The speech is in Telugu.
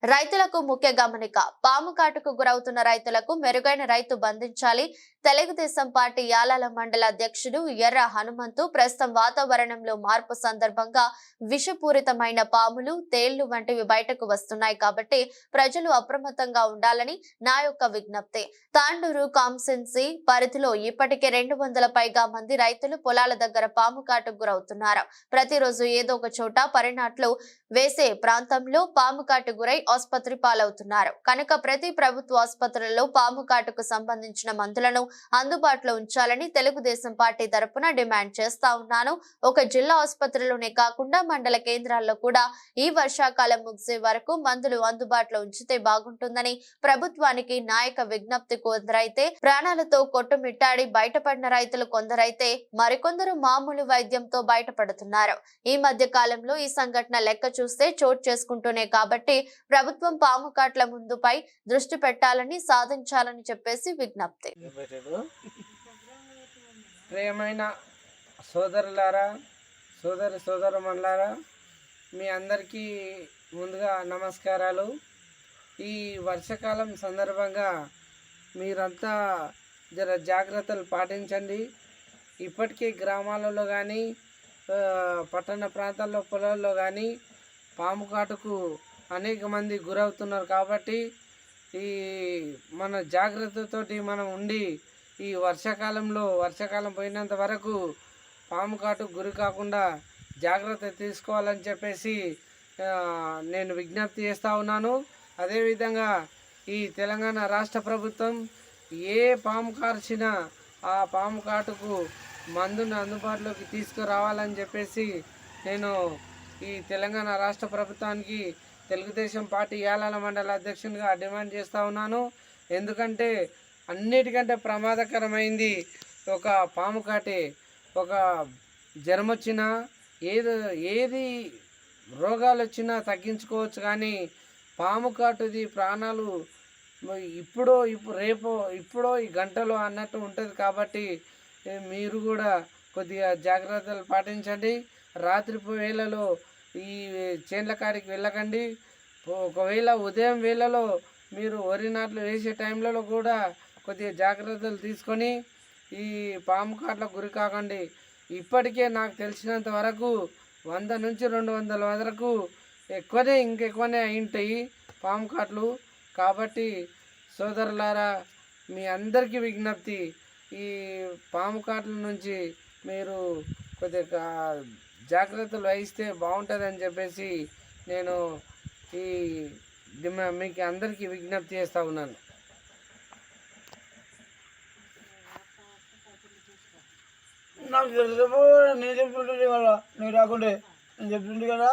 రైతులకు ముఖ్య గమనిక. పాము కాటుకు గురవుతున్న రైతులకు మెరుగైన రైతు బంధించాలి. తెలుగుదేశం పార్టీ యాలాల మండల అధ్యక్షుడు ఎర్ర హనుమంతు ప్రస్తుతం వాతావరణంలో మార్పు సందర్భంగా విషపూరితమైన పాములు, తేళ్లు వంటివి బయటకు వస్తున్నాయి కాబట్టి ప్రజలు అప్రమత్తంగా ఉండాలని నా యొక్క విజ్ఞప్తి. తాండూరు కాన్స్టిట్యున్సీ పరిధిలో ఇప్పటికే 200 పైగా మంది రైతులు పొలాల దగ్గర పాము కాటుకు గురవుతున్నారు. ప్రతిరోజు ఏదో ఒక చోట పరినాట్లు వేసే ప్రాంతంలో పాము కాటు గురై ఆసుపత్రి పాలవుతున్నారు. కనుక ప్రతి ప్రభుత్వ ఆసుపత్రులలో పాము కాటుకు సంబంధించిన మందులను అందుబాటులో ఉంచాలని తెలుగుదేశం పార్టీ తరపున డిమాండ్ చేస్తా ఉన్నాను. ఒక జిల్లా ఆసుపత్రిలోనే కాకుండా మండల కేంద్రాల్లో కూడా ఈ వర్షాకాలం ముగిసే వరకు మందులు అందుబాటులో ఉంచితే బాగుంటుందని ప్రభుత్వానికి నాయక విజ్ఞప్తి. కొందరైతే ప్రాణాలతో కొట్టుమిట్టాడి బయటపడిన రైతులు కొందరైతే మరికొందరు మామూలు వైద్యంతో బయటపడుతున్నారు. ఈ మధ్య కాలంలో ఈ సంఘటన లెక్క చూస్తే చోటు చేసుకుంటూనే కాబట్టి ప్రభుత్వం పాము కాట్ల ముందుపై దృష్టి పెట్టాలని సాధించాలని చెప్పేసి విజ్ఞప్తి. ప్రియమైన సోదరులారా, సోదరమణులారా, మీ అందరికీ ముందుగా నమస్కారాలు. ఈ వర్షాకాలం సందర్భంగా మీరంతా జర జాగ్రత్తలు పాటించండి. ఇప్పటికీ గ్రామాలలో కానీ పట్టణ ప్రాంతాల్లో పొలాల్లో కానీ పాము కాటుకు అనేక మంది గురవుతున్నారు కాబట్టి ఈ మన జాగ్రత్తతోటి మనం ఉండి ఈ వర్షాకాలం పోయినంత వరకు పాము కాటుకు గురి కాకుండా జాగ్రత్త తీసుకోవాలని చెప్పేసి నేను విజ్ఞప్తి చేస్తూ ఉన్నాను. అదేవిధంగా ఈ తెలంగాణ రాష్ట్ర ప్రభుత్వం ఏ పాము కార్చినా ఆ పాము కాటుకు మందును అందుబాటులోకి తీసుకురావాలని చెప్పేసి నేను ఈ తెలంగాణ రాష్ట్ర ప్రభుత్వానికి తెలుగుదేశం పార్టీ యాలాల మండల అధ్యక్షునిగా డిమాండ్ చేస్తూ ఉన్నాను. ఎందుకంటే అన్నిటికంటే ప్రమాదకరమైంది ఒక పాము కాటే. ఒక జ్వరం వచ్చినా ఏది రోగాలు వచ్చినా తగ్గించుకోవచ్చు, కానీ పాము కాటుది ప్రాణాలు ఇప్పుడో ఈ గంటలో అన్నట్టు ఉంటుంది. కాబట్టి మీరు కూడా కొద్దిగా జాగ్రత్తలు పాటించండి. రాత్రి వేళలో ఈ చేన్ల కాడికి వెళ్ళకండి. ఒకవేళ ఉదయం వేళలో మీరు వరి నాట్లు వేసే టైంలలో కూడా కొద్దిగా జాగ్రత్తలు తీసుకొని ఈ పాము కాట్లకు గురి కాకండి. ఇప్పటికే నాకు తెలిసినంత వరకు 100 నుంచి 200 వరకు ఇంకెక్కువనే అయింటాయి పాము కాట్లు. కాబట్టి సోదరులారా, మీ అందరికీ విజ్ఞప్తి, ఈ పాము కాట్ల నుంచి మీరు కొద్దిగా జాగ్రత్తలు వహిస్తే బాగుంటుందని చెప్పేసి నేను మీకు అందరికీ విజ్ఞప్తి చేస్తూ ఉన్నాను. నాకు తెలుసు, నేను చెప్తుంటే కదా, నేను రాకుంటే నేను చెప్తుంటే కదా.